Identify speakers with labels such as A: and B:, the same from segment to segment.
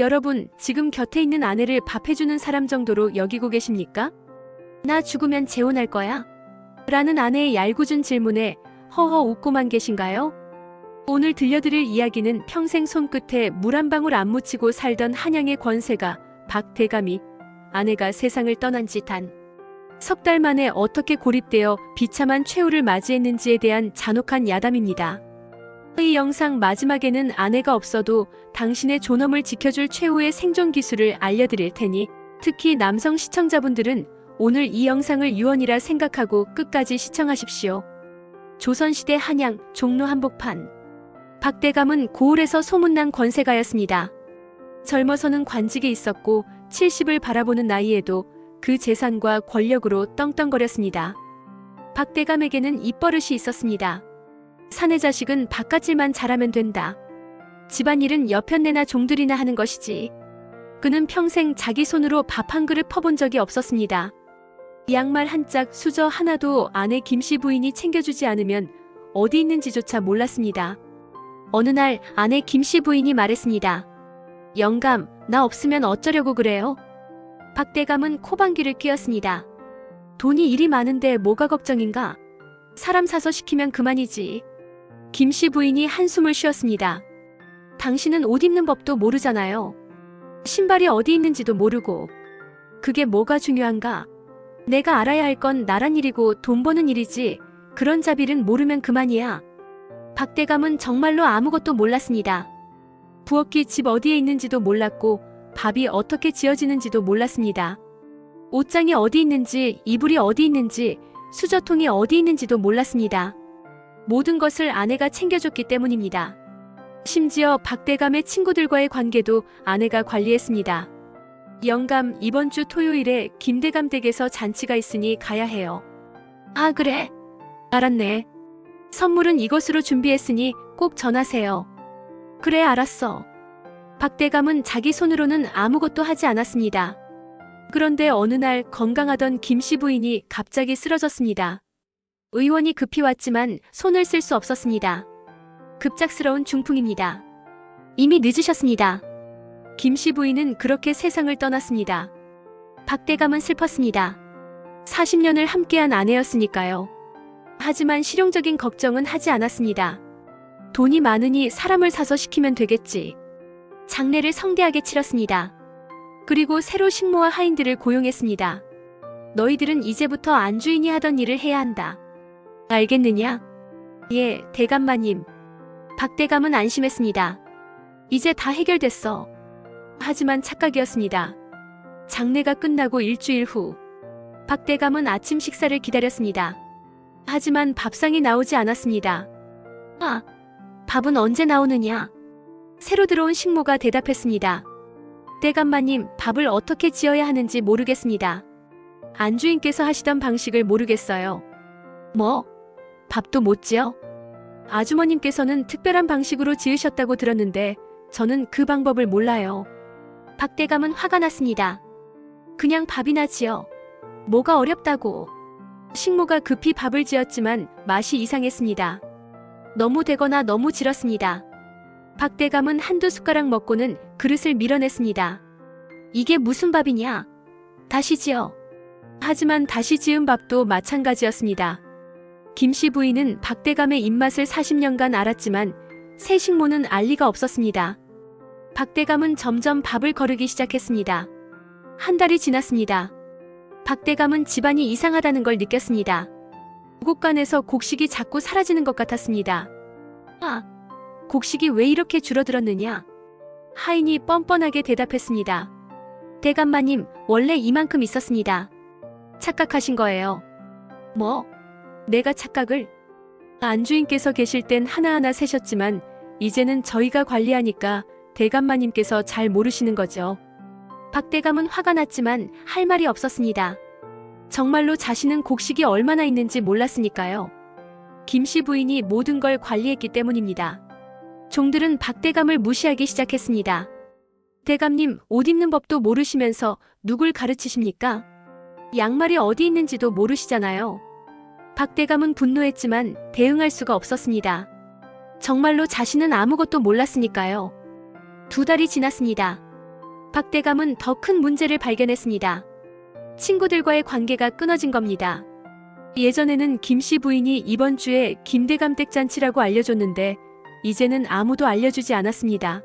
A: 여러분, 지금 곁에 있는 아내를 밥 해주는 사람 정도로 여기고 계십니까? 나 죽으면 재혼할 거야? 라는 아내의 얄궂은 질문에 허허 웃고만 계신가요? 오늘 들려드릴 이야기는 평생 손끝에 물 한 방울 안 묻히고 살던 한양의 권세가 박대감이 아내가 세상을 떠난 지 단 석 달 만에 어떻게 고립되어 비참한 최후를 맞이했는지에 대한 잔혹한 야담입니다. 이 영상 마지막에는 아내가 없어도 당신의 존엄을 지켜줄 최후의 생존 기술을 알려드릴 테니 특히 남성 시청자분들은 오늘 이 영상을 유언이라 생각하고 끝까지 시청하십시오. 조선시대 한양 종로 한복판. 박대감은 고을에서 소문난 권세가였습니다. 젊어서는 관직에 있었고 70을 바라보는 나이에도 그 재산과 권력으로 떵떵거렸습니다. 박대감에게는 입버릇이 있었습니다. 사내 자식은 바깥일만 잘하면 된다. 집안일은 여편네나 종들이나 하는 것이지. 그는 평생 자기 손으로 밥 한 그릇 퍼본 적이 없었습니다. 양말 한 짝, 수저 하나도 아내 김씨 부인이 챙겨주지 않으면 어디 있는지조차 몰랐습니다. 어느 날 아내 김씨 부인이 말했습니다. 영감, 나 없으면 어쩌려고 그래요? 박대감은 코방귀를 뀌었습니다. 돈이 이리 많은데 뭐가 걱정인가? 사람 사서 시키면 그만이지. 김씨 부인이 한숨을 쉬었습니다. 당신은 옷 입는 법도 모르잖아요. 신발이 어디 있는지도 모르고. 그게 뭐가 중요한가? 내가 알아야 할 건 나란 일이고 돈 버는 일이지. 그런 자비는 모르면 그만이야. 박대감은 정말로 아무것도 몰랐습니다. 부엌이 집 어디에 있는지도 몰랐고 밥이 어떻게 지어지는지도 몰랐습니다. 옷장이 어디 있는지, 이불이 어디 있는지, 수저통이 어디 있는지도 몰랐습니다. 모든 것을 아내가 챙겨줬기 때문입니다. 심지어 박대감의 친구들과의 관계도 아내가 관리했습니다. 영감, 이번 주 토요일에 김대감 댁에서 잔치가 있으니 가야 해요. 아, 그래? 알았네. 선물은 이것으로 준비했으니 꼭 전하세요. 그래, 알았어. 박대감은 자기 손으로는 아무것도 하지 않았습니다. 그런데 어느 날 건강하던 김씨 부인이 갑자기 쓰러졌습니다. 의원이 급히 왔지만 손을 쓸 수 없었습니다. 급작스러운 중풍입니다. 이미 늦으셨습니다. 김씨 부인은 그렇게 세상을 떠났습니다. 박대감은 슬펐습니다. 40년을 함께한 아내였으니까요. 하지만 실용적인 걱정은 하지 않았습니다. 돈이 많으니 사람을 사서 시키면 되겠지. 장례를 성대하게 치렀습니다. 그리고 새로 식모와 하인들을 고용했습니다. 너희들은 이제부터 안주인이 하던 일을 해야 한다. 알겠느냐? 예, 대감마님. 박대감은 안심했습니다. 이제 다 해결됐어. 하지만 착각이었습니다. 장례가 끝나고 일주일 후 박대감은 아침 식사를 기다렸습니다. 하지만 밥상이 나오지 않았습니다. 아, 밥은 언제 나오느냐? 새로 들어온 식모가 대답했습니다. 대감마님, 밥을 어떻게 지어야 하는지 모르겠습니다. 안주인께서 하시던 방식을 모르겠어요. 뭐? 밥도 못 지어? 아주머님께서는 특별한 방식으로 지으셨다고 들었는데 저는 그 방법을 몰라요. 박대감은 화가 났습니다. 그냥 밥이나 지어. 뭐가 어렵다고. 식모가 급히 밥을 지었지만 맛이 이상했습니다. 너무 되거나 너무 질었습니다. 박대감은 한두 숟가락 먹고는 그릇을 밀어냈습니다. 이게 무슨 밥이냐? 다시 지어. 하지만 다시 지은 밥도 마찬가지였습니다. 김씨 부인은 박대감의 입맛을 40년간 알았지만 새 식모는 알 리가 없었습니다. 박대감은 점점 밥을 거르기 시작했습니다. 한 달이 지났습니다. 박대감은 집안이 이상하다는 걸 느꼈습니다. 곳간에서 곡식이 자꾸 사라지는 것 같았습니다. 아, 곡식이 왜 이렇게 줄어들었느냐? 하인이 뻔뻔하게 대답했습니다. 대감마님, 원래 이만큼 있었습니다. 착각하신 거예요. 뭐? 내가 착각을? 안주인께서 계실 땐 하나하나 세셨지만 이제는 저희가 관리하니까 대감마님께서 잘 모르시는 거죠. 박대감은 화가 났지만 할 말이 없었습니다. 정말로 자신은 곡식이 얼마나 있는지 몰랐으니까요. 김씨 부인이 모든 걸 관리했기 때문입니다. 종들은 박대감을 무시하기 시작했습니다. 대감님, 옷 입는 법도 모르시면서 누굴 가르치십니까? 양말이 어디 있는지도 모르시잖아요. 박대감은 분노했지만 대응할 수가 없었습니다. 정말로 자신은 아무것도 몰랐으니까요. 2달이 지났습니다. 박대감은 더 큰 문제를 발견했습니다. 친구들과의 관계가 끊어진 겁니다. 예전에는 김씨 부인이 이번 주에 김대감 댁잔치라고 알려줬는데 이제는 아무도 알려주지 않았습니다.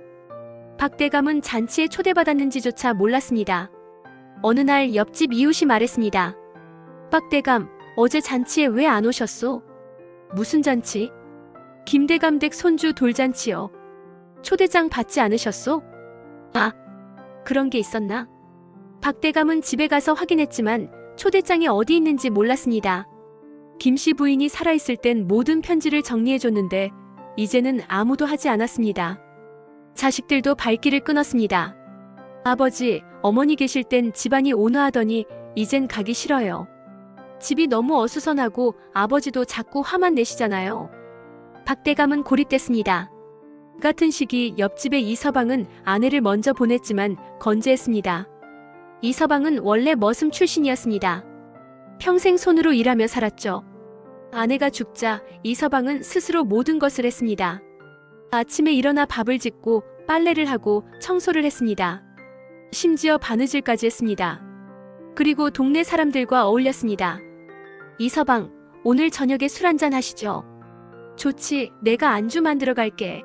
A: 박대감은 잔치에 초대받았는지조차 몰랐습니다. 어느 날 옆집 이웃이 말했습니다. 박대감, 어제 잔치에 왜 안 오셨소? 무슨 잔치? 김대감 댁 손주 돌잔치요. 초대장 받지 않으셨소? 아, 그런 게 있었나? 박대감은 집에 가서 확인했지만 초대장이 어디 있는지 몰랐습니다. 김씨 부인이 살아있을 땐 모든 편지를 정리해줬는데 이제는 아무도 하지 않았습니다. 자식들도 발길을 끊었습니다. 아버지, 어머니 계실 땐 집안이 온화하더니 이젠 가기 싫어요. 집이 너무 어수선하고 아버지도 자꾸 화만 내시잖아요. 박대감은 고립됐습니다. 같은 시기 옆집의 이서방은 아내를 먼저 보냈지만 건재했습니다. 이서방은 원래 머슴 출신이었습니다. 평생 손으로 일하며 살았죠. 아내가 죽자 이서방은 스스로 모든 것을 했습니다. 아침에 일어나 밥을 짓고 빨래를 하고 청소를 했습니다. 심지어 바느질까지 했습니다. 그리고 동네 사람들과 어울렸습니다. 이서방, 오늘 저녁에 술 한잔 하시죠. 좋지, 내가 안주 만들어 갈게.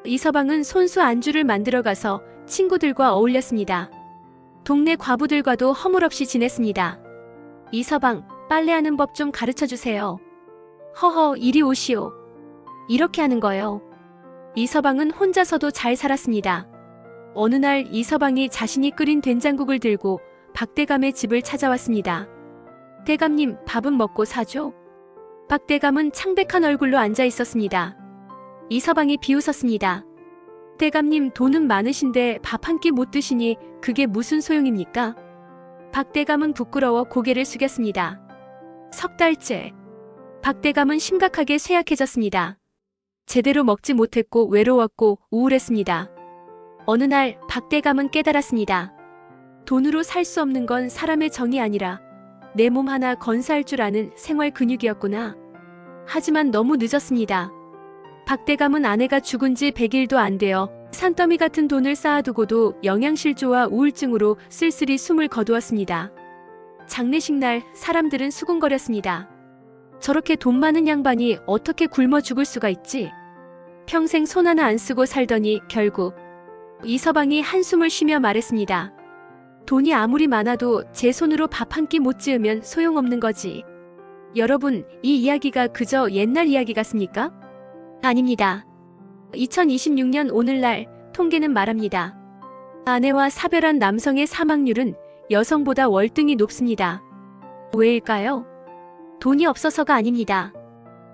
A: 이서방은 손수 안주를 만들어 가서 친구들과 어울렸습니다. 동네 과부들과도 허물없이 지냈습니다. 이서방, 빨래하는 법 좀 가르쳐 주세요. 허허, 이리 오시오. 이렇게 하는 거요. 이서방은 혼자서도 잘 살았습니다. 어느 날 이서방이 자신이 끓인 된장국을 들고 박대감의 집을 찾아왔습니다. 대감님, 밥은 먹고 사죠? 박대감은 창백한 얼굴로 앉아 있었습니다. 이서방이 비웃었습니다. 대감님, 돈은 많으신데 밥 한 끼 못 드시니 그게 무슨 소용입니까? 박대감은 부끄러워 고개를 숙였습니다. 석 달째. 박대감은 심각하게 쇠약해졌습니다. 제대로 먹지 못했고 외로웠고 우울했습니다. 어느 날 박대감은 깨달았습니다. 돈으로 살 수 없는 건 사람의 정이 아니라 내 몸 하나 건사할 줄 아는 생활 근육이었구나. 하지만 너무 늦었습니다. 박대감은 아내가 죽은 지 100일도 안 되어 산더미 같은 돈을 쌓아두고도 영양실조와 우울증으로 쓸쓸히 숨을 거두었습니다. 장례식 날 사람들은 수군거렸습니다. 저렇게 돈 많은 양반이 어떻게 굶어 죽을 수가 있지? 평생 손 하나 안 쓰고 살더니 결국. 이서방이 한숨을 쉬며 말했습니다. 돈이 아무리 많아도 제 손으로 밥 한 끼 못 지으면 소용없는 거지. 여러분, 이 이야기가 그저 옛날 이야기 같습니까? 아닙니다. 2026년 오늘날 통계는 말합니다. 아내와 사별한 남성의 사망률은 여성보다 월등히 높습니다. 왜일까요? 돈이 없어서가 아닙니다.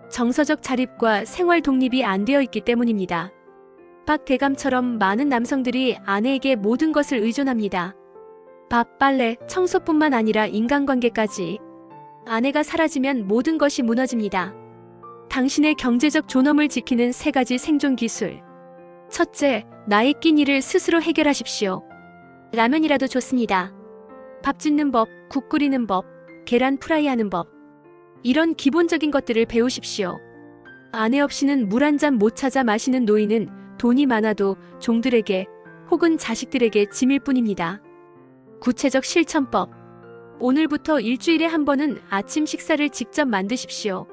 A: 정서적 자립과 생활 독립이 안 되어 있기 때문입니다. 박대감처럼 많은 남성들이 아내에게 모든 것을 의존합니다. 밥, 빨래, 청소뿐만 아니라 인간관계까지. 아내가 사라지면 모든 것이 무너집니다. 당신의 경제적 존엄을 지키는 3가지 생존 기술. 첫째, 나의 낀 일을 스스로 해결하십시오. 라면이라도 좋습니다. 밥 짓는 법, 국 끓이는 법, 계란 프라이하는 법. 이런 기본적인 것들을 배우십시오. 아내 없이는 물 한 잔 못 찾아 마시는 노인은 돈이 많아도 종들에게 혹은 자식들에게 짐일 뿐입니다. 구체적 실천법. 오늘부터 일주일에 한 번은 아침 식사를 직접 만드십시오.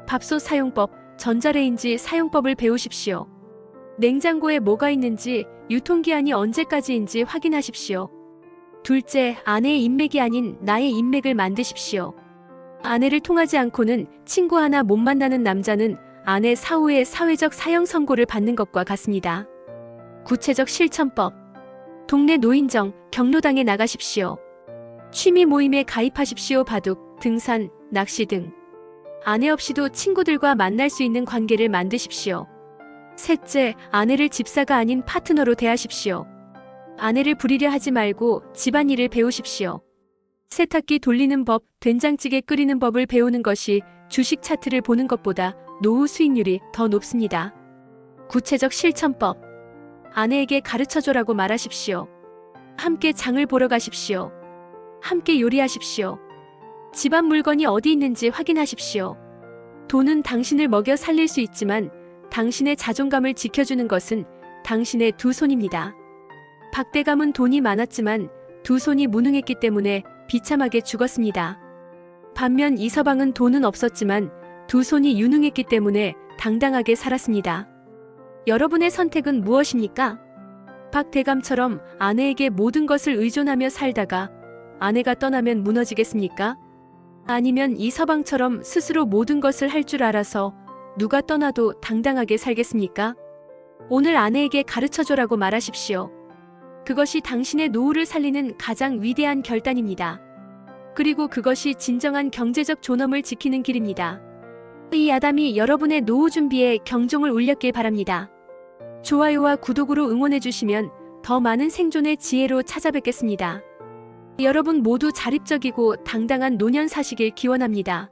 A: 밥솥 사용법, 전자레인지 사용법을 배우십시오. 냉장고에 뭐가 있는지, 유통기한이 언제까지인지 확인하십시오. 둘째, 아내의 인맥이 아닌 나의 인맥을 만드십시오. 아내를 통하지 않고는 친구 하나 못 만나는 남자는 아내 사후에 사회적 사형 선고를 받는 것과 같습니다. 구체적 실천법. 동네 노인정, 경로당에 나가십시오. 취미 모임에 가입하십시오. 바둑, 등산, 낚시 등. 아내 없이도 친구들과 만날 수 있는 관계를 만드십시오. 셋째, 아내를 집사가 아닌 파트너로 대하십시오. 아내를 부리려 하지 말고 집안일을 배우십시오. 세탁기 돌리는 법, 된장찌개 끓이는 법을 배우는 것이 주식 차트를 보는 것보다 노후 수익률이 더 높습니다. 구체적 실천법. 아내에게 가르쳐줘라고 말하십시오. 함께 장을 보러 가십시오. 함께 요리하십시오. 집안 물건이 어디 있는지 확인하십시오. 돈은 당신을 먹여 살릴 수 있지만 당신의 자존감을 지켜주는 것은 당신의 두 손입니다. 박대감은 돈이 많았지만 두 손이 무능했기 때문에 비참하게 죽었습니다. 반면 이서방은 돈은 없었지만 두 손이 유능했기 때문에 당당하게 살았습니다. 여러분의 선택은 무엇입니까? 박대감처럼 아내에게 모든 것을 의존하며 살다가 아내가 떠나면 무너지겠습니까? 아니면 이서방처럼 스스로 모든 것을 할 줄 알아서 누가 떠나도 당당하게 살겠습니까? 오늘 아내에게 가르쳐줘라고 말하십시오. 그것이 당신의 노후를 살리는 가장 위대한 결단입니다. 그리고 그것이 진정한 경제적 존엄을 지키는 길입니다. 이 아담이 여러분의 노후 준비에 경종을 울렸길 바랍니다. 좋아요와 구독으로 응원해주시면 더 많은 생존의 지혜로 찾아뵙겠습니다. 여러분 모두 자립적이고 당당한 노년 사시길 기원합니다.